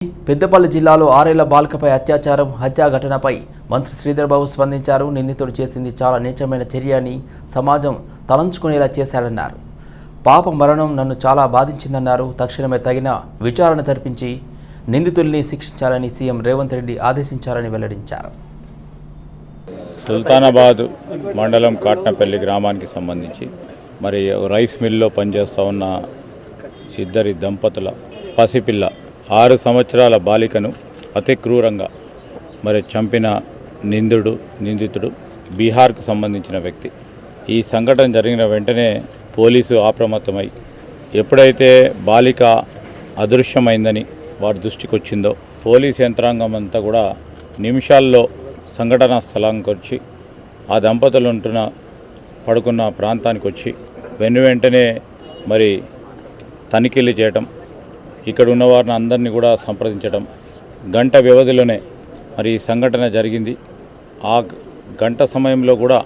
పెద్దపల్లి జిల్లాలో 6 ఏళ్ల బాలికపై అత్యాచారం హత్య ఘటనపై మంత్రి శ్రీధర్ బాబు స్పందించారు. నిందితుడు చేసింది చాలా నీచమైన చర్య అని సమాజం తలంచుకునేలా చేశారన్నారు. పాప మరణం నన్ను చాలా బాధించిందన్నారు. తక్షణమే తగిన విచారణ జరిపించి నిందితుల్ని శిక్షించాలని సీఎం రేవంత్ రెడ్డి ఆదేశించారని వెల్లడించారు. సుల్తానాబాద్ మండలం కాట్నపల్లి గ్రామానికి సంబంధించి మరి రైస్ మిల్లో పనిచేస్తూ ఉన్న ఇద్దరి దంపతుల పసిపిల్ల 6 సంవత్సరాల బాలికను అతి క్రూరంగా మరి చంపిన నిందితుడు బీహార్కు సంబంధించిన వ్యక్తి. ఈ సంఘటన జరిగిన వెంటనే పోలీసు అప్రమత్తమై ఎప్పుడైతే బాలిక అదృశ్యమైందని వారి దృష్టికి వచ్చిందో పోలీసు యంత్రాంగం అంతా కూడా నిమిషాల్లో సంఘటనా స్థలానికి వచ్చి ఆ దంపతులు పడుకున్న ప్రాంతానికి వచ్చి వెంటనే మరి తనిఖీలు చేయటం, ఇక్కడ ఉన్న వారిని అందరినీ కూడా సంప్రదించడం, గంట వ్యవధిలోనే మరి ఈ సంఘటన జరిగింది. ఆ గంట సమయంలో కూడా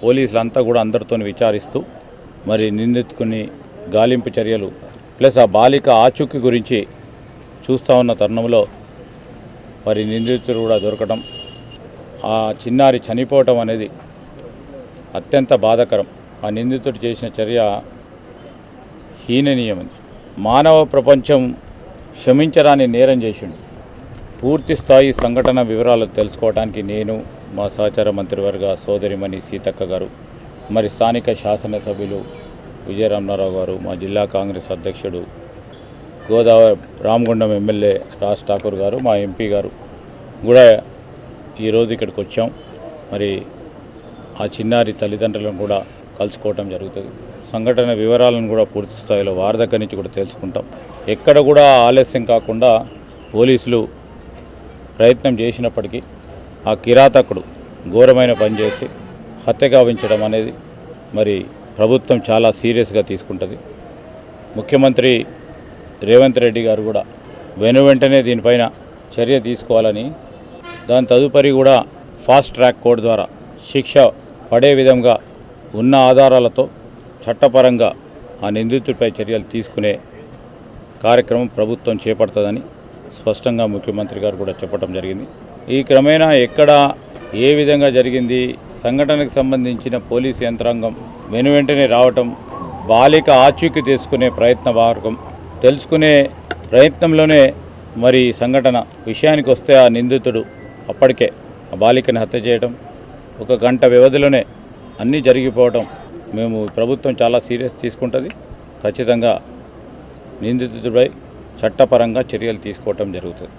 పోలీసులంతా కూడా అందరితో విచారిస్తూ మరి నిందితుని గాలింపు చర్యలు ప్లస్ ఆ బాలిక ఆచూకీ గురించి చూస్తూ ఉన్న తరుణంలో మరి నిందితుడు కూడా దొరకడం, ఆ చిన్నారి చనిపోవటం అనేది అత్యంత బాధాకరం. ఆ నిందితుడు చేసిన చర్య హీననీయమైంది. మానవ ప్రపంచం క్షమించరాని నేరం చేసిండు. పూర్తి స్థాయి సంఘటన వివరాలు తెలుసుకోవడానికి నేను, మా సహచార మంత్రివర్గ సోదరిమణి సీతక్క గారు, మరి స్థానిక శాసనసభ్యులు విజయరామరావు గారు, మా జిల్లా కాంగ్రెస్ అధ్యక్షుడు గోదావరి రామగుండం ఎమ్మెల్యే రాజ్ ఠాకూర్ గారు, మా ఎంపీ గారు కూడా ఈరోజు ఇక్కడికి వచ్చాం. మరి ఆ చిన్నారి తల్లిదండ్రులను కూడా కలుసుకోవటం జరుగుతుంది. సంఘటన వివరాలను కూడా పూర్తి స్థాయిలో వారి దగ్గర నుంచి కూడా తెలుసుకుంటాం. ఎక్కడ కూడా ఆలస్యం కాకుండా పోలీసులు ప్రయత్నం చేసినప్పటికీ ఆ కిరాతకుడు ఘోరమైన పని చేసి హత్య గావించడం అనేది మరి ప్రభుత్వం చాలా సీరియస్గా తీసుకుంటుంది. ముఖ్యమంత్రి రేవంత్ రెడ్డి గారు కూడా వెంటనే దీనిపైన చర్య తీసుకోవాలని, దాని తదుపరి కూడా ఫాస్ట్ ట్రాక్ కోర్టు ద్వారా శిక్ష పడే విధంగా ఉన్న ఆధారాలతో చట్టపరంగా ఆ నిందితుడిపై చర్యలు తీసుకునే కార్యక్రమం ప్రభుత్వం చేపడుతుందని స్పష్టంగా ముఖ్యమంత్రి గారు కూడా చెప్పడం జరిగింది. ఈ క్రమేణా ఎక్కడ ఏ విధంగా జరిగింది, సంఘటనకు సంబంధించిన పోలీసు యంత్రాంగం వెంటనే రావటం, బాలిక ఆచూకీ తీసుకునే మార్గం తెలుసుకునే ప్రయత్నంలోనే మరి సంఘటన విషయానికి వస్తే ఆ నిందితుడు అప్పటికే ఆ బాలికని హత్య చేయడం, ఒక గంట వ్యవధిలోనే అన్నీ జరిగిపోవడం మేము ప్రభుత్వం చాలా సీరియస్ తీసుకుంటుంది. ఖచ్చితంగా నిందితుడిపై చట్టపరంగా చర్యలు తీసుకోవటం జరుగుతుంది.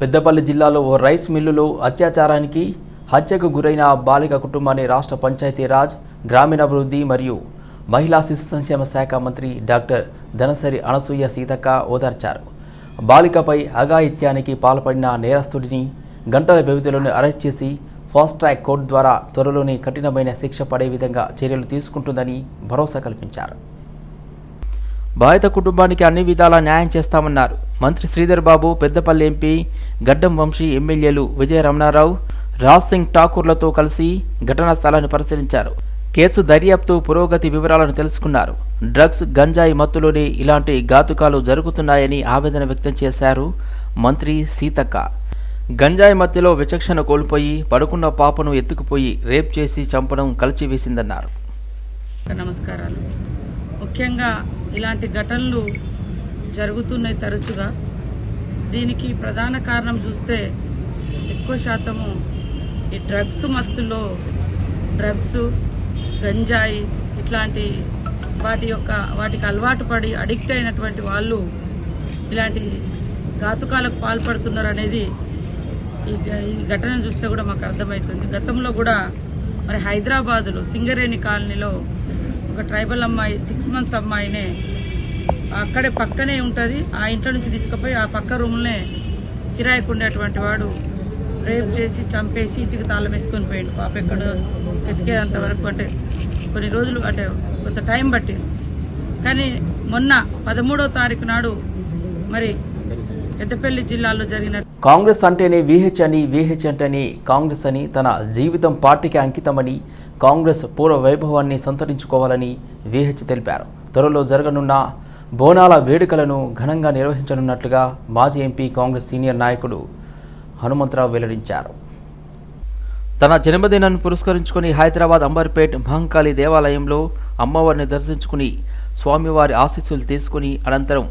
పెద్దపల్లి జిల్లాలో ఓ రైస్ మిల్లులో అత్యాచారానికి హత్యకు గురైన బాలిక కుటుంబాన్ని రాష్ట్ర పంచాయతీరాజ్, గ్రామీణాభివృద్ధి మరియు మహిళా శిశు సంక్షేమ శాఖ మంత్రి డాక్టర్ ధనసరి అనసూయ సీతక్క ఓదార్చారు. బాలికపై అఘాయిత్యానికి పాల్పడిన నేరస్తుడిని గంటల వ్యవధిలోనే అరెస్ట్ చేసి ఫాస్ట్ ట్రాక్ కోర్టు ద్వారా త్వరలోనే కఠినమైన శిక్ష పడే విధంగా చర్యలు తీసుకుంటుందని భరోసా కల్పించారు. బాధిత కుటుంబానికి అన్ని విధాలా న్యాయం చేస్తామన్నారు. మంత్రి శ్రీధర్ బాబు, పెద్దపల్లి ఎంపీ గడ్డం వంశీ, ఎమ్మెల్యేలు విజయరామరావు, రాజ్ సింగ్ ఠాకూర్లతో కలిసి ఘటనా స్థలాన్ని పరిశీలించారు. కేసు దర్యాప్తు పురోగతి వివరాలను తెలుసుకున్నారు. డ్రగ్స్, గంజాయి మత్తులోనే ఇలాంటి ఘాతుకాలు జరుగుతున్నాయని ఆవేదన వ్యక్తం చేశారు మంత్రి సీతక్క. గంజాయి మధ్యలో విచక్షణ కోల్పోయి పడుకున్న పాపను ఎత్తుకుపోయి రేప్ చేసి చంపడం కలిచివేసిందన్నారు. నమస్కారాలు. ముఖ్యంగా ఇలాంటి ఘటనలు జరుగుతున్నాయి తరచుగా. దీనికి ప్రధాన కారణం చూస్తే ఎక్కువ శాతము ఈ డ్రగ్స్ మత్తులో డ్రగ్స్, గంజాయి ఇట్లాంటి వాటికి అలవాటు పడి అడిక్ట్ అయినటువంటి వాళ్ళు ఇలాంటి ఘాతుకాలకు పాల్పడుతున్నారు అనేది ఈ ఘటనను చూస్తే కూడా మాకు అర్థమవుతుంది. గతంలో కూడా మరి హైదరాబాదులో సింగరేణి కాలనీలో ఒక ట్రైబల్ అమ్మాయి 6 months అమ్మాయినే అక్కడే పక్కనే ఉంటుంది, ఆ ఇంట్లో నుంచి తీసుకుపోయి ఆ పక్క రూమ్లనే కిరాయికి ఉండేటువంటి వాడు రేప్ చేసి చంపేసి ఇంటికి తాళం వేసుకొని పోయిండు. పాప ఎక్కడో ఎతికేంత వరకు అంటే కొన్ని రోజులు అంటే కొంత టైం పట్టింది. కానీ మొన్న 13వ తారీఖు నాడు మరి పెద్దపల్లి జిల్లాలో జరిగిన కాంగ్రెస్ అంటేనే వీహెచ్ అని, వీహెచ్ అంటేనే కాంగ్రెస్ అని, తన జీవితం పార్టీకి అంకితమని, కాంగ్రెస్ పూర్వ వైభవాన్ని సంతరించుకోవాలని వీహెచ్ తెలిపారు. త్వరలో జరగనున్న బోనాల వేడుకలను ఘనంగా నిర్వహించనున్నట్లుగా మాజీ ఎంపీ కాంగ్రెస్ సీనియర్ నాయకుడు హనుమంతరావు వెల్లడించారు. తన జన్మదినాన్ని పురస్కరించుకుని హైదరాబాద్ అంబర్పేట్ మహంకాళి దేవాలయంలో అమ్మవారిని దర్శించుకుని స్వామివారి ఆశీస్సులు తీసుకుని అనంతరం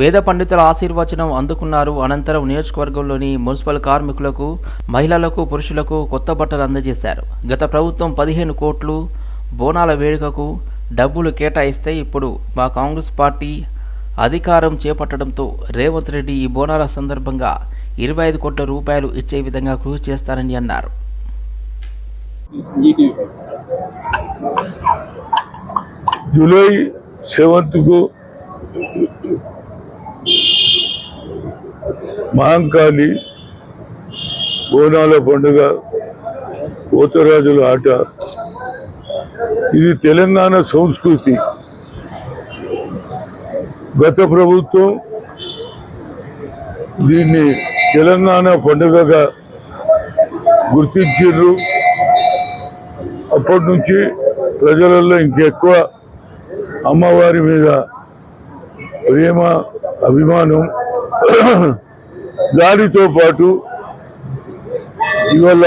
వేద పండితుల ఆశీర్వచనం అందుకున్నారు. అనంతరం నియోజకవర్గంలోని మున్సిపల్ కార్మికులకు, మహిళలకు, పురుషులకు కొత్త బట్టలు అందజేశారు. గత ప్రభుత్వం 15 కోట్లు బోనాల వేడుకకు డబ్బులు కేటాయిస్తే ఇప్పుడు మా కాంగ్రెస్ పార్టీ అధికారం చేపట్టడంతో రేవంత్ రెడ్డి ఈ బోనాల సందర్భంగా 25 కోట్ల రూపాయలు ఇచ్చే విధంగా కృషి చేస్తారని అన్నారు. జూలై 7th మహంకాళి బోనాల పండుగ, పోతరాజుల ఆట. ఇది తెలంగాణ సంస్కృతి. గత ప్రభుత్వం దీన్ని తెలంగాణ పండుగగా గుర్తించారు. అప్పటి నుంచి ప్రజలలో ఇంకెక్కువ అమ్మవారి మీద ప్రేమ, అభిమానం. దానితో పాటు ఇవాళ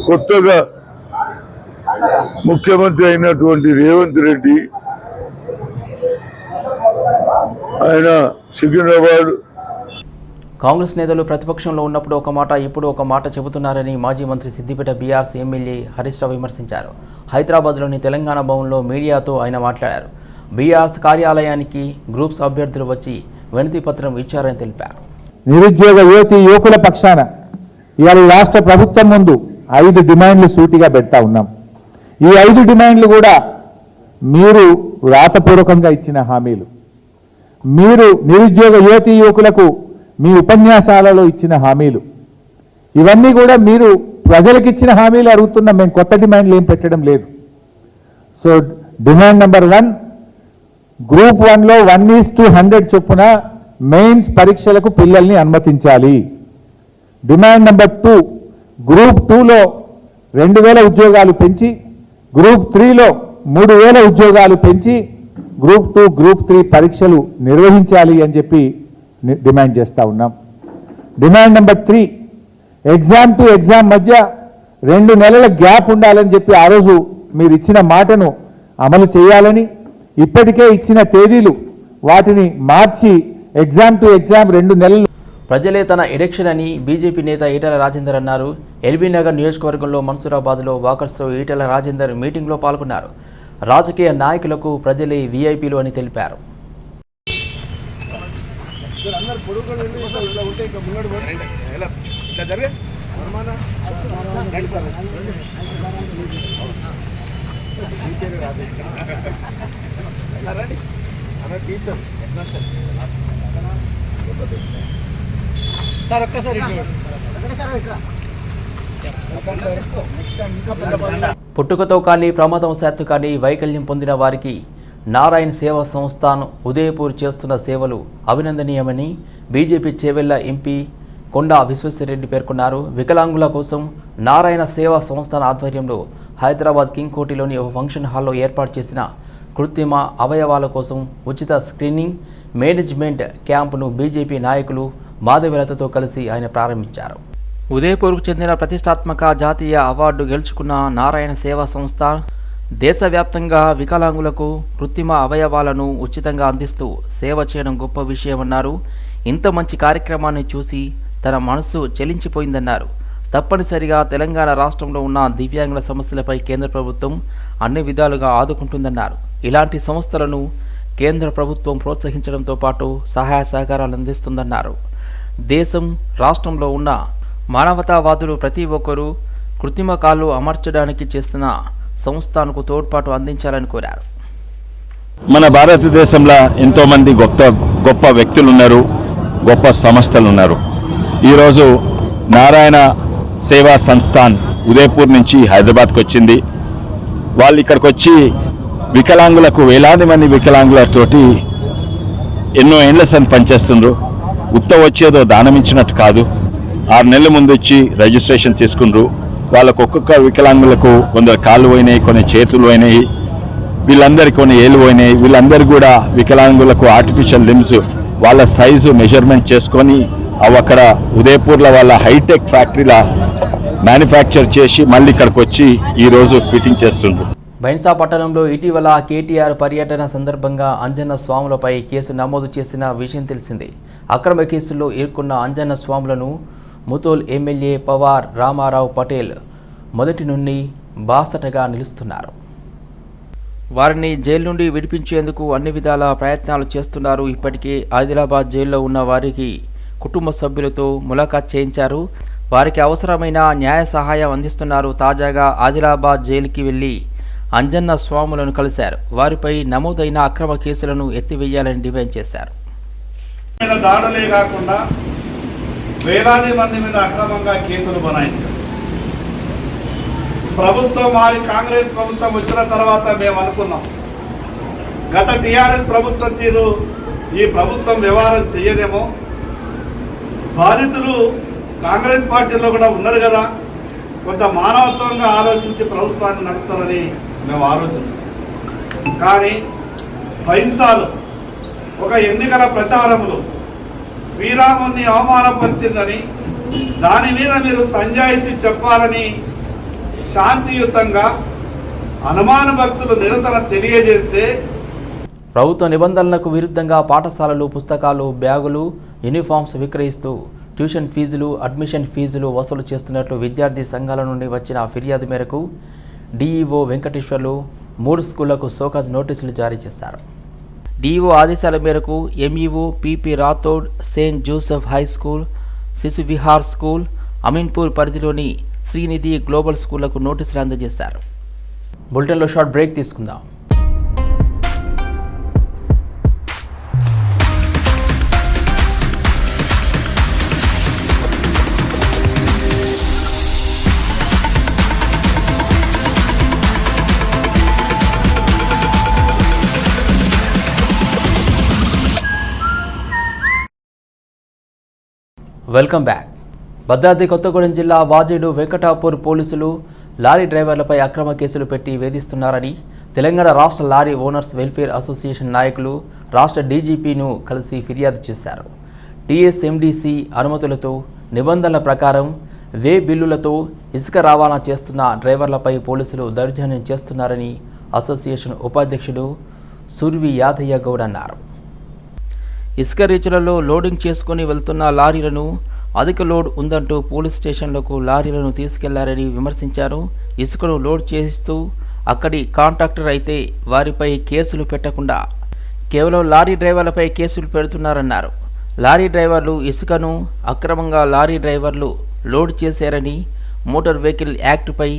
కొత్తగా ముఖ్యమంత్రి అయినటువంటి రేవంత్ రెడ్డి ఆయన సికింద్రాబాద్. కాంగ్రెస్ నేతలు ప్రతిపక్షంలో ఉన్నప్పుడు ఒక మాట, ఇప్పుడు ఒక మాట చెబుతున్నారని మాజీ మంత్రి సిద్దిపేట బీఆర్ఎస్ ఎమ్మెల్యే హరీష్ రావు విమర్శించారు. హైదరాబాద్లోని తెలంగాణ భవన్లో మీడియాతో ఆయన మాట్లాడారు. బీఆర్ఎస్ కార్యాలయానికి గ్రూప్స్ అభ్యర్థులు వచ్చి వినతి పత్రం ఇచ్చారని తెలిపారు. నిరుద్యోగ యువకుల పక్షాన ఇవాళ రాష్ట్ర ప్రభుత్వం ముందు 5 డిమాండ్లు సూటిగా పెడతా ఉన్నాం. ఈ 5 డిమాండ్లు కూడా మీరు రాతపూర్వకంగా ఇచ్చిన హామీలు. మీరు నిరుద్యోగ యువకులకు మీ ఉపన్యాసాలలో ఇచ్చిన హామీలు. ఇవన్నీ కూడా మీరు ప్రజలకు ఇచ్చిన హామీలు అడుగుతున్నాం. మేము కొత్త డిమాండ్లు ఏం పెట్టడం లేదు. సో డిమాండ్ నెంబర్ 1, గ్రూప్ 1లో 1:100 చొప్పున మెయిన్స్ పరీక్షలకు పిల్లల్ని అనుమతించాలి. డిమాండ్ నెంబర్ 2, గ్రూప్ 2లో 2000 ఉద్యోగాలు పెంచి, గ్రూప్ 3లో 3000 ఉద్యోగాలు పెంచి గ్రూప్ 2, గ్రూప్ 3 పరీక్షలు నిర్వహించాలి అని చెప్పి డిమాండ్ చేస్తూ ఉన్నాం. Demand number 3, exam to exam మధ్య 2 నెలల గ్యాప్ ఉండాలని చెప్పి ఆ రోజు మీరు ఇచ్చిన మాటను అమలు చేయాలని, ఇప్పటికే ఇచ్చిన తేదీలు వాటిని మార్చి ఎగ్జామ్ టు ఎగ్జామ్ 2 నెలలు. ప్రజలే తన ఎలక్షన్ అని బీజేపీ నేత ఈటెల రాజేందర్ అన్నారు. ఎల్బీ నగర్ నియోజకవర్గంలో మన్సూరాబాద్లో వాకర్స్తో ఈటెల రాజేందర్ మీటింగ్లో పాల్గొన్నారు. రాజకీయ నాయకులకు ప్రజలే వీఐపీలు అని తెలిపారు. పుట్టుకతో కానీ ప్రమాదవశాత్తు కానీ వైకల్యం పొందిన వారికి నారాయణ సేవా సంస్థాన్ ఉదయపూర్ చేస్తున్న సేవలు అభినందనీయమని బీజేపీ చేవెళ్ల ఎంపీ కొండా విశ్వేశ్వరరెడ్డి పేర్కొన్నారు. వికలాంగుల కోసం నారాయణ సేవా సంస్థాన్ ఆధ్వర్యంలో హైదరాబాద్ కింగ్ కోటిలోని ఒక ఫంక్షన్ హాల్లో ఏర్పాటు చేసిన కృత్రిమ అవయవాల కోసం ఉచిత స్క్రీనింగ్ మేనేజ్మెంట్ క్యాంపును బీజేపీ నాయకులు మాధవీలతతో కలిసి ఆయన ప్రారంభించారు. ఉదయపూర్కు చెందిన ప్రతిష్టాత్మక జాతీయ అవార్డు గెలుచుకున్న నారాయణ సేవా సంస్థ దేశవ్యాప్తంగా వికలాంగులకు కృత్రిమ అవయవాలను ఉచితంగా అందిస్తూ సేవ చేయడం గొప్ప విషయమన్నారు. ఇంత మంచి కార్యక్రమాన్ని చూసి తన మనసు చెలించిపోయిందన్నారు. తప్పనిసరిగా తెలంగాణ రాష్ట్రంలో ఉన్న దివ్యాంగుల సమస్యలపై కేంద్ర ప్రభుత్వం అన్ని విధాలుగా ఆదుకుంటుందన్నారు. ఇలాంటి సంస్థలను కేంద్ర ప్రభుత్వం ప్రోత్సహించడంతో పాటు సహాయ సహకారాలు అందిస్తుందన్నారు. దేశం రాష్ట్రంలో ఉన్న మానవతావాదులు ప్రతి ఒక్కరూ కృత్రిమ కాళ్ళు అమర్చడానికి చేస్తున్న సంస్థకు తోడ్పాటు అందించాలని కోరారు. మన భారతదేశంలో ఎంతోమంది గొప్ప వ్యక్తులు ఉన్నారు, గొప్ప సంస్థలు ఉన్నారు. ఈరోజు నారాయణ సేవా సంస్థాన్ ఉదయపూర్ నుంచి హైదరాబాద్కి వచ్చింది. వాళ్ళు ఇక్కడికి వచ్చి వికలాంగులకు, వేలాది మంది వికలాంగులతోటి ఎన్నో ఏండ్ల సన్ పనిచేస్తుండ్రు. వచ్చేదో దానం ఇచ్చినట్టు కాదు. 6 నెలల ముందు వచ్చి రిజిస్ట్రేషన్ తీసుకుండ్రు. వాళ్ళకు ఒక్కొక్క వికలాంగులకు కొందరు కాళ్ళు పోయినాయి, కొన్ని చేతులు పోయినాయి. వీళ్ళందరికీ కొన్ని ఏళ్ళు పోయినాయి. వీళ్ళందరూ కూడా వికలాంగులకు ఆర్టిఫిషియల్ లిమ్స్ వాళ్ళ సైజు మెజర్మెంట్ చేసుకొని అవి అక్కడ ఉదయపూర్లో వాళ్ళ హైటెక్ ఫ్యాక్టరీలా మ్యానుఫ్యాక్చర్ చేసి మళ్ళీ ఇక్కడికి వచ్చి ఈరోజు ఫిట్టింగ్ చేస్తుండ్రు. బైన్సా పట్టణంలో ఇటీవల కేటీఆర్ పర్యటన సందర్భంగా అంజన్న స్వాములపై కేసు నమోదు చేసిన విషయం తెలిసిందే. అక్రమ కేసుల్లో ఇరుక్కున్న అంజన్న స్వాములను ముతోల్ ఎమ్మెల్యే పవార్ రామారావు పటేల్ మొదటి నుండి బాసటగా నిలుస్తున్నారు. వారిని జైలు నుండి విడిపించేందుకు అన్ని విధాల ప్రయత్నాలు చేస్తున్నారు. ఇప్పటికే ఆదిలాబాద్ జైల్లో ఉన్న వారికి కుటుంబ సభ్యులతో ములాఖాత్ చేయించారు. వారికి అవసరమైన న్యాయ సహాయం అందిస్తున్నారు. తాజాగా ఆదిలాబాద్ జైలుకి వెళ్లి అంజన్న స్వాములను కలిశారు. వారిపై నమోదైన అక్రమ కేసులను ఎత్తివేయాలని డిమాండ్ చేశారు. దాడులే కాకుండా వేలాది మంది మీద అక్రమంగా కేసులు బనాయించారు. ప్రభుత్వం మారి కాంగ్రెస్ ప్రభుత్వం వచ్చిన తర్వాత మేము అనుకున్నాం, గత టీఆర్ఎస్ ప్రభుత్వం తీరు ఈ ప్రభుత్వం వ్యవహారం చెయ్యదేమో, బాధితులు కాంగ్రెస్ పార్టీలో కూడా ఉన్నారు కదా, కొంత మానవత్వంగా ఆలోచించి ప్రభుత్వాన్ని నడుపుతారని మేము ఆలోచించాం. కానీ బైన్సాలు ఒక ఎన్నికల ప్రచారంలో శ్రీరాముని అవమానపరిచిందని దాని మీద మీరు సంజాయిషి చెప్పాలని శాంతియుతంగా అనుమాన భక్తులు నిరసన తెలియజేస్తే ప్రభుత్వ నిబంధనలకు విరుద్ధంగా పాఠశాలలు పుస్తకాలు, బ్యాగులు, యూనిఫామ్స్ విక్రయిస్తూ ట్యూషన్ ఫీజులు, అడ్మిషన్ ఫీజులు వసూలు చేస్తున్నట్లు విద్యార్థి సంఘాల నుండి వచ్చిన ఫిర్యాదు మేరకు డిఈఓ వెంకటేశ్వర్లు 3 స్కూళ్లకు సోకాజ్ నోటీసులు జారీ చేశారు. డిఈఓ ఆదేశాల మేరకు MEO PP Rathod Saint Joseph high school, Shishu Vihar school, Ameenpur పరిధిలోని శ్రీనిధి గ్లోబల్ స్కూళ్లకు నోటీసులు అందజేశారు. బులెటిన్లో షార్ట్ బ్రేక్ తీసుకుందాం. Welcome back. భద్రాద్రి కొత్తగూడెం జిల్లా వాజేడు వెంకటాపూర్ పోలీసులు లారీ డ్రైవర్లపై అక్రమ కేసులు పెట్టి వేధిస్తున్నారని తెలంగాణ రాష్ట్ర లారీ ఓనర్స్ వెల్ఫేర్ అసోసియేషన్ నాయకులు రాష్ట్ర డీజీపీను కలిసి ఫిర్యాదు చేశారు. టీఎస్ఎండిసి అనుమతులతో నిబంధనల ప్రకారం వే బిల్లులతో ఇసుక రవాణా చేస్తున్న డ్రైవర్లపై పోలీసులు దౌర్జన్యం చేస్తున్నారని అసోసియేషన్ ఉపాధ్యక్షుడు సుర్వి యాదయ్య గౌడ్ అన్నారు. ఇసుక రీచ్లలో లోడింగ్ చేసుకుని వెళ్తున్న లారీలను అధిక లోడ్ ఉందంటూ పోలీస్ స్టేషన్లకు లారీలను తీసుకెళ్లారని విమర్శించారు. ఇసుకను లోడ్ చేస్తూ అక్కడి కాంట్రాక్టర్ అయితే వారిపై కేసులు పెట్టకుండా కేవలం లారీ డ్రైవర్లపై కేసులు పెడుతున్నారన్నారు. లారీ డ్రైవర్లు ఇసుకను అక్రమంగా లారీ డ్రైవర్లు లోడ్ చేశారని మోటార్ వెహికల్ యాక్ట్పై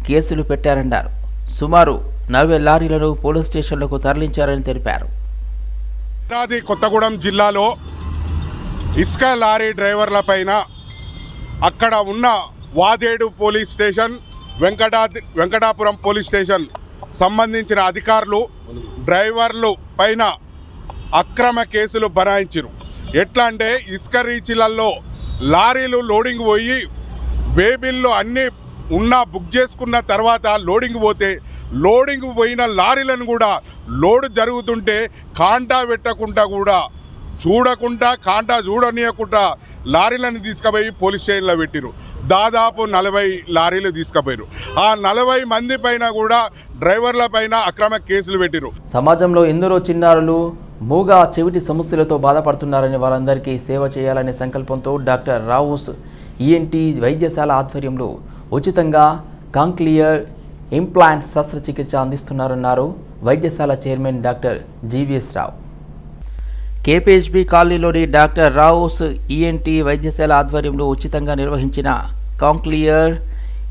కేసులు పెట్టారన్నారు. సుమారు 40 లారీలను పోలీస్ స్టేషన్లకు తరలించారని తెలిపారు. భద్రాద్రి కొత్తగూడెం జిల్లాలో ఇసుక లారీ డ్రైవర్ల పైన అక్కడ ఉన్న Vajedu police station, Venkatapuram police station సంబంధించిన అధికారులు డ్రైవర్లు పైన అక్రమ కేసులు బనాయించారు. ఎట్లా అంటే ఇసుక రీచ్లలో లారీలు లోడింగ్ పోయి వేబిల్లు అన్నీ ఉన్నా బుక్ చేసుకున్న తర్వాత లోడింగ్ పోతే లోడింగ్ పోయిన లారీలను కూడా లోడు జరుగుతుంటే కాంటా పెట్టకుండా కూడా చూడకుండా కాంటా చూడనీయకుండా లారీలను తీసుకుపోయి పోలీస్ స్టేషన్లో పెట్టిరు. దాదాపు 40 లారీలు తీసుకుపోయారు. ఆ 40 మంది పైన కూడా డ్రైవర్ల పైన అక్రమ కేసులు పెట్టిరు. సమాజంలో ఎందరో చిన్నారులు మూగా చెవిటి సమస్యలతో బాధపడుతున్నారని వారందరికీ సేవ చేయాలనే సంకల్పంతో డాక్టర్ రావుస్ ఈఎన్టీ వైద్యశాల ఆధ్వర్యంలో ఉచితంగా కాంక్లియర్ ఇంప్లాంట్ శస్త్రచికిత్స అందిస్తున్నారన్నారు వైద్యశాల చైర్మన్ డాక్టర్ జీవీఎస్ రావు. కేపీహెచ్బీ కాలనీలోని డాక్టర్ రావుస్ ఈఎన్టీ వైద్యశాల ఆధ్వర్యంలో ఉచితంగా నిర్వహించిన కాంక్లియర్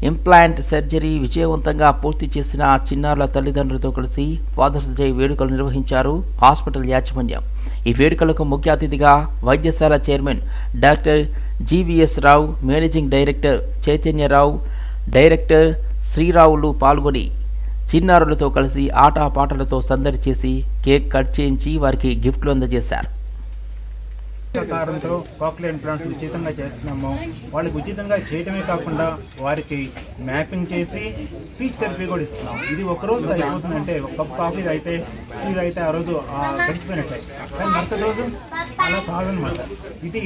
ఇంప్లాంట్ సర్జరీ విజయవంతంగా పూర్తి చేసిన చిన్నారుల తల్లిదండ్రులతో కలిసి ఫాదర్స్ డే వేడుకలు నిర్వహించారు హాస్పిటల్ యాజమాన్యం. ఈ వేడుకలకు ముఖ్య అతిథిగా వైద్యశాల చైర్మన్ డాక్టర్ జీవీఎస్ రావు, మేనేజింగ్ డైరెక్టర్ చైతన్యరావు, డైరెక్టర్ శ్రీరావులు పాల్గొని చిన్నారులతో కలిసి ఆటపాటలతో సందడి చేసి కేక్ కట్ చేయించి వారికి గిఫ్ట్లు అందజేశారు. సహకారంతో కాక్లియర్ ఇంప్లాంట్స్ ఉచితంగా చేస్తున్నాము. వాళ్ళకి ఉచితంగా చేయడమే కాకుండా వారికి మ్యాపింగ్ చేసి స్పీచ్ థెరపీ కూడా ఇస్తున్నాం. ఇది ఒకరోజు అయిపోతుందంటే ఒక కప్ కాఫీ అయితే ఇది అయితే ఆ రోజు గడిచిపోయినట్టే, కానీ మరుసటి రోజు అలా కాదనమాట. ఇది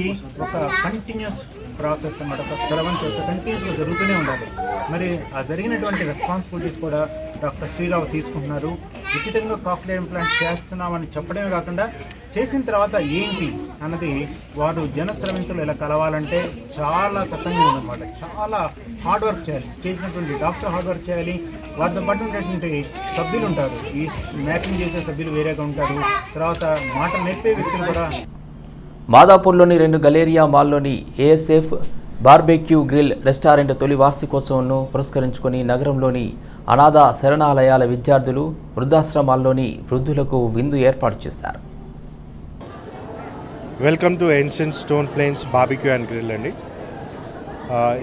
ఒక కంటిన్యూస్ ప్రాసెస్ అన్నమాట. ఒక 7 months కంటిన్యూస్గా జరుగుతూనే ఉండాలి. మరి ఆ జరిగినటువంటి రెస్పాన్సిబిలిటీస్ కూడా డాక్టర్ శ్రీరావు తీసుకుంటున్నారు. ఉచితంగా కాక్లియర్ ఇంప్లాంట్ చేస్తున్నామని చెప్పడమే కాకుండా చేసిన తర్వాత ఏంటి అన్నది వారు జనశ్రమించులు ఇలా కలవాలంటే చాలా కష్టంగా ఉందన్నమాట. చాలా హార్డ్ వర్క్ చేయాలి, చేసినటువంటి డాక్టర్ హార్డ్ వర్క్ చేయాలి. వారితో పాటు ఉండేటువంటి సభ్యులు ఉంటారు, ఈ మ్యాపింగ్ చేసే సభ్యులు వేరేగా ఉంటారు, తర్వాత మాట నేర్పే వ్యక్తులు కూడా. మాదాపూర్లోని 2 గలేరియా మాల్లోని ఏఎస్ఎఫ్ బార్బెక్యూ గ్రిల్ రెస్టారెంట్ తొలి వార్షికోత్సవంను పురస్కరించుకొని నగరంలోని అనాథ శరణాలయాల విద్యార్థులు వృద్ధాశ్రమాల్లోని వృద్ధులకు విందు ఏర్పాటు చేశారు. Welcome to ancient stone flames barbecue and grill అండి.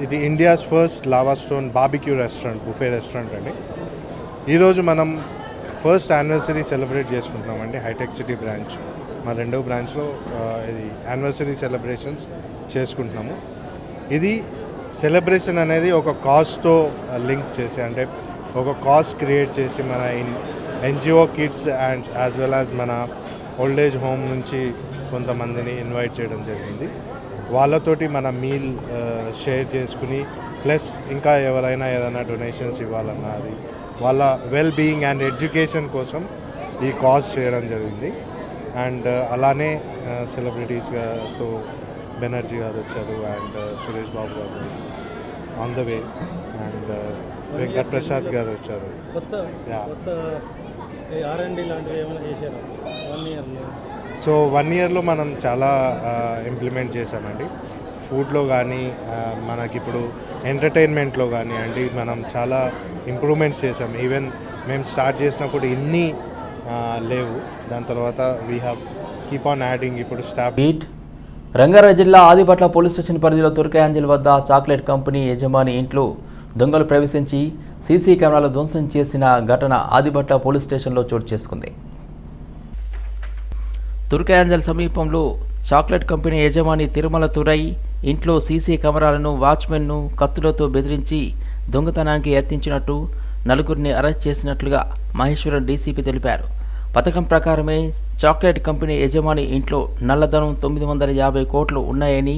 ఇది India's first lava stone barbecue restaurant, buffet restaurant అండి. ఈరోజు మనం ఫస్ట్ యానివర్సరీ సెలబ్రేట్ చేసుకుంటున్నామండి. హైటెక్ సిటీ బ్రాంచ్, మా 2వ బ్రాంచ్లో ఇది యానివర్సరీ సెలబ్రేషన్స్ చేసుకుంటున్నాము. ఇది సెలబ్రేషన్ అనేది ఒక కాజ్తో లింక్ చేసి, అంటే ఒక కాజ్ క్రియేట్ చేసి మన NGO kids and as well as మన ఓల్డ్ ఏజ్ హోమ్ నుంచి కొంతమందిని ఇన్వైట్ చేయడం జరిగింది. వాళ్ళతోటి మన మీల్ షేర్ చేసుకుని, ప్లస్ ఇంకా ఎవరైనా ఏదైనా డొనేషన్స్ ఇవ్వాలన్నా అది వాళ్ళ వెల్ బీయింగ్ అండ్ ఎడ్యుకేషన్ కోసం ఈ కాజ్ చేయడం జరిగింది. అండ్ అలానే సెలబ్రిటీస్తో బెనర్జీ గారు వచ్చారు, అండ్ సురేష్ బాబు గారు on the way, and Venkat Prasad గారు వచ్చారు. సో 1 yearలో మనం చాలా ఇంప్లిమెంట్ చేసామండి. ఫుడ్లో కానీ మనకిప్పుడు ఎంటర్టైన్మెంట్లో కానీ అండి మనం చాలా ఇంప్రూవ్మెంట్స్ చేసాం. ఈవెన్ మేము స్టార్ట్ చేసినప్పుడు ఇన్ని లేవు, దాని తర్వాత we have keep on adding. ఇప్పుడు స్టాఫ్ రంగారెడ్డి జిల్లా ఆదిపట్ల పోలీస్ స్టేషన్ పరిధిలో తుర్కయాంజల్ వద్ద చాక్లెట్ కంపెనీ యజమాని ఇంట్లో దొంగలు ప్రవేశించి సీసీ కెమెరాలు ధ్వంసం చేసిన ఘటన ఆదిపట్ల పోలీస్ స్టేషన్లో చోటు చేసుకుంది. తుర్కయాంజల్ సమీపంలో చాక్లెట్ కంపెనీ యజమాని తిరుమల తురై ఇంట్లో సీసీ కెమెరాలను వాచ్మెన్ను కత్తులతో బెదిరించి దొంగతనానికి యత్నించినట్టు 4గురిని అరెస్ట్ చేసినట్లుగా మహేశ్వరం డీసీపీ తెలిపారు. పథకం ప్రకారమే చాక్లెట్ కంపెనీ యజమాని ఇంట్లో నల్లధనం 950 కోట్లు ఉన్నాయని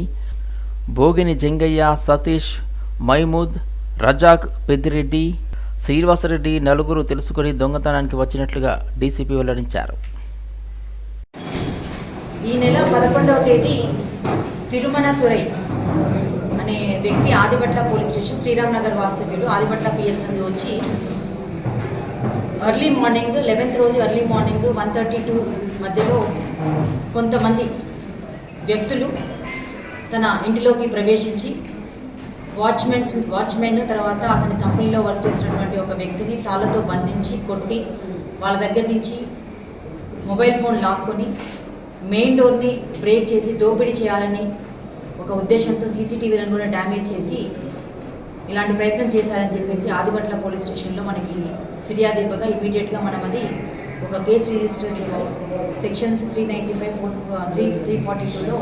భోగిని జంగయ్య, సతీష్, మైమూద్, రజాక్, పెద్దిరెడ్డి, శ్రీనివాసరెడ్డి 4గురు తెలుసుకుని దొంగతనానికి వచ్చినట్లుగా డీసీపీ వెల్లడించారు. ఈ నెల 11వ తేదీ తిరుమల తురై అనే వ్యక్తి ఆదిపట్ల పోలీస్ స్టేషన్ శ్రీరామ్ నగర్ వాస్తవ్యులు ఆదిపట్ల పిఎస్ నుండి వచ్చి ఎర్లీ మార్నింగ్ 11th రోజు ఎర్లీ మార్నింగ్ 1:32 మధ్యలో కొంతమంది వ్యక్తులు తన ఇంటిలోకి ప్రవేశించి వాచ్మెన్ తర్వాత అతని కంపెనీలో వర్క్ చేసినటువంటి ఒక వ్యక్తిని తాళ్ళతో బంధించి కొట్టి వాళ్ళ దగ్గర నుంచి మొబైల్ ఫోన్ లాక్కొని మెయిన్ డోర్ని బ్రేక్ చేసి దోపిడీ చేయాలని ఒక ఉద్దేశంతో సీసీటీవీలను కూడా డ్యామేజ్ చేసి ఇలాంటి ప్రయత్నం చేశారని చెప్పేసి ఆదిపట్ల పోలీస్ స్టేషన్లో మనకి ఫిర్యాదు ఇవ్వగా ఇమీడియట్గా మనం అది ఒక కేసు రిజిస్టర్ చేసి సెక్షన్స్ 395, 342లో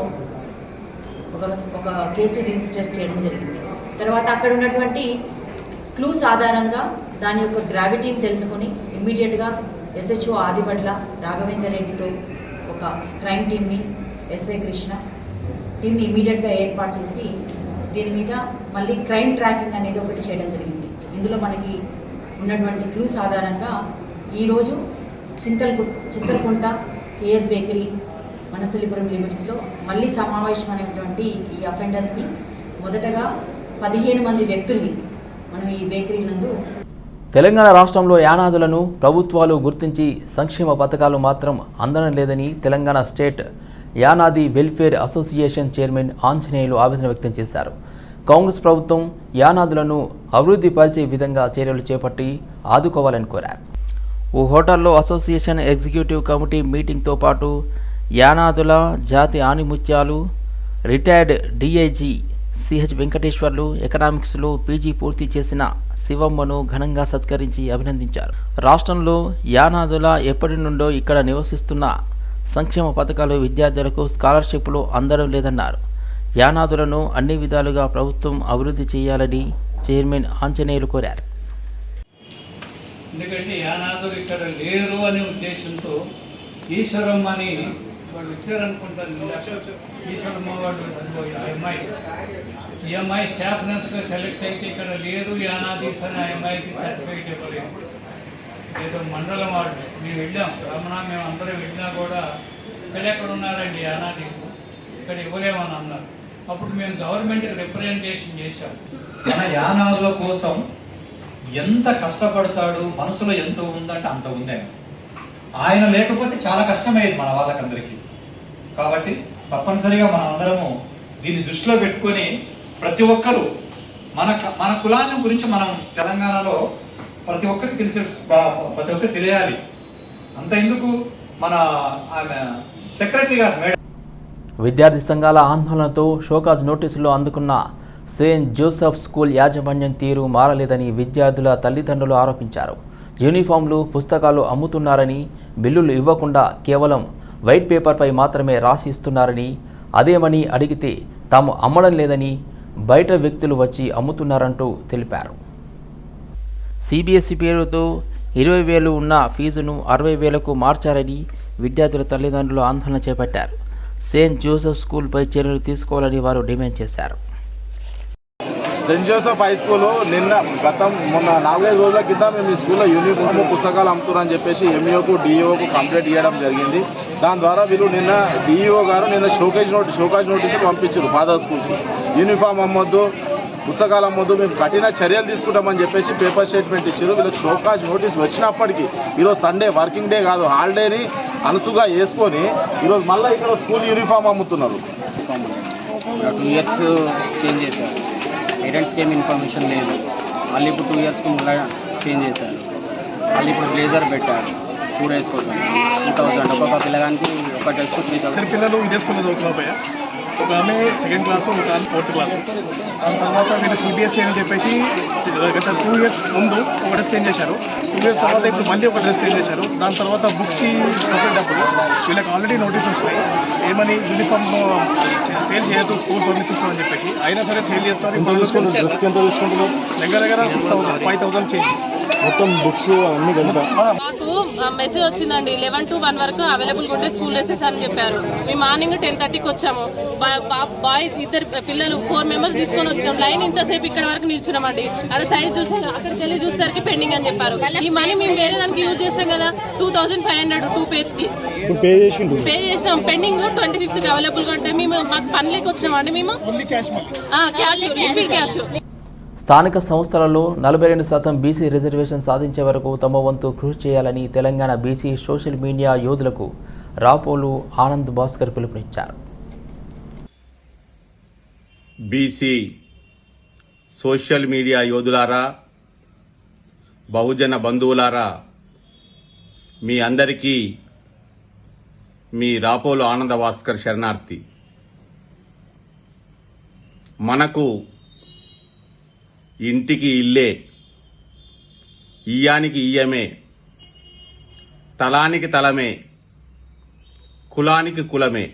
ఒక కేసుని రిజిస్టర్ చేయడం జరిగింది. తర్వాత అక్కడ ఉన్నటువంటి క్లూస్ ఆధారంగా దాని యొక్క గ్రావిటీని తెలుసుకొని ఇమ్మీడియట్గా ఎస్హెచ్ఓ ఆదిపట్ల రాఘవేందర్ రెడ్డితో ఒక క్రైమ్ టీమ్ని, ఎస్ఐ కృష్ణ టీమ్ని ఇమ్మీడియట్గా ఏర్పాటు చేసి దీని మీద మళ్ళీ క్రైమ్ ట్రాకింగ్ అనేది ఒకటి చేయడం జరిగింది. ఇందులో మనకి ఉన్నటువంటి క్లూస్ ఆధారంగా ఈరోజు చింతలకుంట కేఎస్ బేకరీ మనసలిపురం లిమిట్స్లో మళ్ళీ సమావేశమైనటువంటి ఈ అఫెండర్స్ని మొదటగా 15 మంది వ్యక్తుల్ని మనం ఈ బేకరీ నందు. తెలంగాణ రాష్ట్రంలో యానాదులను ప్రభుత్వాలు గుర్తించి సంక్షేమ పథకాలు మాత్రం అందడం లేదని Telangana state Yanadi welfare association chairman Anjaneyulu ఆవేదన వ్యక్తం చేశారు. కాంగ్రెస్ ప్రభుత్వం యానాదులను అభివృద్ధి పరిచే విధంగా చర్యలు చేపట్టి ఆదుకోవాలని కోరారు. ఓ హోటల్లో అసోసియేషన్ ఎగ్జిక్యూటివ్ కమిటీ మీటింగ్తో పాటు యానాదుల జాతి ఆణిముత్యాలు, రిటైర్డ్ డిఐజీ సిహెచ్ వెంకటేశ్వర్లు, ఎకనామిక్స్లో పీజీ పూర్తి చేసిన శివమ్మను ఘనంగా సత్కరించి అభినందించారు. రాష్ట్రంలో యానాదుల ఎప్పటి నుండో ఇక్కడ నివసిస్తున్న సంక్షేమ పథకాలు విద్యార్థులకు స్కాలర్షిప్లు అందడం లేదన్నారు. యానాదులను అన్ని విధాలుగా ప్రభుత్వం అభివృద్ధి చేయాలని చైర్మన్ ఆంజనేయులు కోరారు. ఎందుకంటే యానాదులు ఇక్కడ లేరు అనే ఉద్దేశంతో ఈశ్వరమ్మ అని వాళ్ళు ఇచ్చారనుకుంటారు. ఈశ్వరమ్మ వాళ్ళు ఈ అమ్మాయి స్టాఫ్ నర్స్గా సెలెక్ట్ అయితే ఇక్కడ లేరు యానాదీస్ అని ఆ అమ్మాయికి సర్టిఫికేట్ ఇవ్వలేదు. ఏదో మండలం వాళ్ళు మేము వెళ్ళాం, రమణ మేము అందరం వెళ్ళినా కూడా ఇక్కడెక్కడ ఉన్నారండి యానాదీస్, ఇక్కడ ఇవ్వలేమని అన్నారు. అప్పుడు మేము గవర్నమెంట్కి రిప్రజెంటేషన్ చేశాం. మన యానాదుల కోసం ఎంత కష్టపడతాడు, మనసులో ఎంత ఉందంటే అంత ఉందే. ఆయన లేకపోతే చాలా కష్టమయ్యేది మన వాళ్ళకందరికీ. కాబట్టి తప్పనిసరిగా మనం అందరము దీన్ని దృష్టిలో పెట్టుకొని ప్రతి ఒక్కరూ మన కులాన్ని గురించి మనం తెలంగాణలో ప్రతి ఒక్కరికి తెలియాలి. అంత ఎందుకు మన సెక్రటరీ గారు మేడం. విద్యార్థి సంఘాల ఆందోళనతో షోకాజ్ నోటీసులు అందుకున్న సెయింట్ జోసెఫ్ స్కూల్ యాజమాన్యం తీరు మారలేదని విద్యార్థుల తల్లిదండ్రులు ఆరోపించారు. యూనిఫామ్లు, పుస్తకాలు అమ్ముతున్నారని, బిల్లులు ఇవ్వకుండా కేవలం వైట్ పేపర్పై మాత్రమే రాసి ఇస్తున్నారని, అదేమని అడిగితే తాము అమ్మడం లేదని, బయట వ్యక్తులు వచ్చి అమ్ముతున్నారంటూ తెలిపారు. సిబిఎస్ఈ పేరుతో 20,000 ఉన్న ఫీజును 60,000కు మార్చారని విద్యార్థుల తల్లిదండ్రులు ఆందోళన చేపట్టారు. సెయింట్ జోసెఫ్ స్కూల్పై చర్యలు తీసుకోవాలని వారు డిమాండ్ చేశారు. సెయింట్ జోసెఫ్ హై స్కూల్ మొన్న 4-5 రోజుల కింద మేము ఈ స్కూల్లో యూనిఫామ్, పుస్తకాలు అమ్ముతున్నారని చెప్పేసి ఎంఈఓకు, డిఈఓకు కంప్లైంట్ ఇవ్వడం జరిగింది. దాని ద్వారా వీళ్ళు నిన్న డిఈఓ గారు నిన్న షోకాజ్ నోటీసులు పంపించారు ఫాదర్ స్కూల్కి. యూనిఫామ్ అమ్మొద్దు, పుస్తకాలు అమ్మొద్దు, మేము కఠిన చర్యలు తీసుకుంటామని చెప్పేసి పేపర్ స్టేట్మెంట్ ఇచ్చారు. వీళ్ళకి షోకాజ్ నోటీస్ వచ్చినప్పటికీ ఈరోజు సండే వర్కింగ్ డే కాదు, హాలిడేని అనుసుగా వేసుకొని ఈరోజు మళ్ళీ ఇక్కడ స్కూల్ యూనిఫామ్ అమ్ముతున్నారు. 2 years చేంజ్ చేశారు, పేరెంట్స్కి ఏమి ఇన్ఫర్మేషన్ లేదు. మళ్ళీ ఇప్పుడు 2 yearsకు మళ్ళీ చేంజ్ చేశారు. మళ్ళీ ఇప్పుడు బ్లేజర్ పెట్టారు 2 days కోసం 2,000. ఒక్కొక్క పిల్లగానికి ఒక డ్రెస్కు 3,000. పిల్లలు ఇదే స్కూల్లో చదువుతున్నాయి. ఒక ఆమె 2nd క్లాసు, ఒక ఆమె 4th క్లాసు. దాని తర్వాత వీళ్ళు సిబిఎస్ఈ అని చెప్పేసి గత 2 years ముందు ఒక డ్రెస్ చేంజ్ చేశారు. 2 years తర్వాత ఇప్పుడు మళ్ళీ ఒక డ్రెస్ చేంజ్ చేశారు. దాని తర్వాత బుక్స్కి చెప్పేటప్పుడు వీళ్ళకి ఆల్రెడీ నోటీస్ వస్తాయి, ఏమని యూనిఫామ్ సేల్ చేయొద్దు స్కూల్ పర్మిషన్స్లో అని చెప్పేసి. అయినా సరే సేల్ చేస్తారు. దగ్గర 6,000, 5,000 చేంజ్ మొత్తం బుక్స్ అన్ని కలిపి. మాకు మెసేజ్ వచ్చిందండి 11 to 1 వరకు అవైలబుల్గా ఉంటే స్కూల్ వేసేసారని చెప్పారు. మేము మార్నింగ్ 10:30కి వచ్చాము. బాయ్స్ 2 పిల్లలు 4 members తీసుకొని వచ్చినాం. లైన్ ఇంతసేపు ఇక్కడ వరకు నిల్చున్నామండి. అదే సైజ్ చూసి అక్కడికి వెళ్ళి చూసేసరికి పెండింగ్ అని చెప్పారు. ఈ మనీ మేము వేరే దానికి యూజ్ చేస్తాం కదా, 2,500 2 pairs కి పే చేసినాం. పెండింగ్ 25కి అవైలబుల్గా ఉంటే మేము మాకు పని లేక వచ్చినామండి. మేము క్యాష్ లిక్విడ్ క్యాష్. స్థానిక సంస్థలలో 42% బీసీ రిజర్వేషన్ సాధించే వరకు తమ వంతు కృషి చేయాలని తెలంగాణ బీసీ సోషల్ మీడియా యోధులకు రాపోలు ఆనంద్ భాస్కర్ పిలుపునిచ్చారు. బీసీ సోషల్ మీడియా యోధులారా, బహుజన బంధువులారా, మీ అందరికీ మీ రాపోలు ఆనంద భాస్కర్ శరణార్థి. మనకు ఇంటికి ఇల్లే, ఇయ్యానికి ఇయ్యమే, తలానికి తలమే, కులానికి కులమే,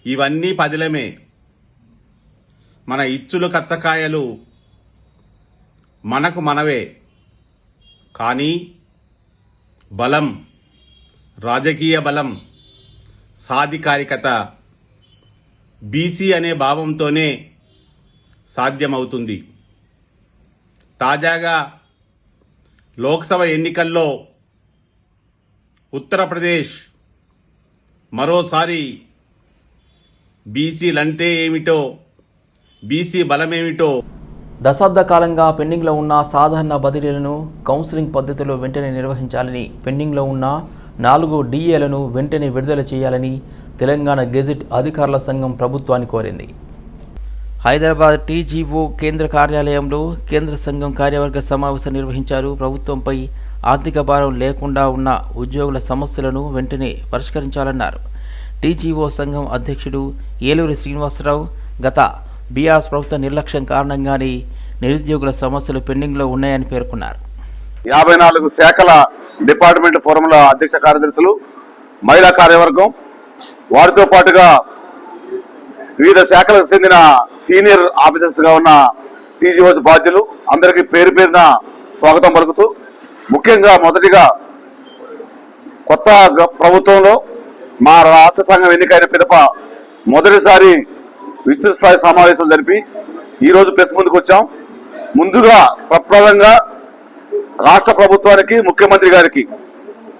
ఇవన్నీ పదిలమే. మన ఇచ్చులు కచ్చకాయలు మనకు మనవే. కానీ బలం, రాజకీయ బలం, సాధికారికత బీసీ అనే భావంతోనే సాధ్యమవుతుంది. తాజాగా లోక్సభ ఎన్నికల్లో ఉత్తరప్రదేశ్ మరోసారి బీసీలంటే ఏమిటో, బీసీ బలమేమిటో. దశాబ్ద కాలంగా పెండింగ్లో ఉన్న సాధారణ బదిలీలను కౌన్సిలింగ్ పద్ధతిలో వెంటనే నిర్వహించాలని, పెండింగ్లో ఉన్న 4 DAలను వెంటనే విడుదల చేయాలని తెలంగాణ గెజిట్ అధికారుల సంఘం ప్రభుత్వాన్ని కోరింది. హైదరాబాద్ TGO కేంద్ర కార్యాలయంలో కేంద్ర సంఘం కార్యవర్గ సమావేశం నిర్వహించారు. ప్రభుత్వంపై ఆర్థిక భారం లేకుండా ఉన్న ఉద్యోగుల సమస్యలను వెంటనే పరిష్కరించాలన్నారు. TGO సంఘం అధ్యక్షుడు ఏలూరి శ్రీనివాసరావు గత బీఆర్ఎస్ ప్రభుత్వ నిర్లక్ష్యం కారణంగానే నిరుద్యోగుల సమస్యలు పెండింగ్లో ఉన్నాయని పేర్కొన్నారు. 54 శాఖల డిపార్ట్మెంట్ ఫోరంల అధ్యక్ష కార్యదర్శులు, మహిళా కార్యవర్గం, వారితో పాటుగా వివిధ శాఖలకు చెందిన సీనియర్ ఆఫీసర్స్గా ఉన్న టీజీఓస్ బాధ్యులు అందరికీ పేరు పేరున స్వాగతం పలుకుతూ, ముఖ్యంగా మొదటిగా కొత్త ప్రభుత్వంలో మా రాష్ట్ర సంఘం ఎన్నికైన పిదప మొదటిసారి విస్తృత స్థాయి సమావేశం జరిపి ఈరోజు ప్రెస్ ముందుకు వచ్చాం. ముందుగా ప్రప్రదంగా రాష్ట్ర ప్రభుత్వానికి, ముఖ్యమంత్రి గారికి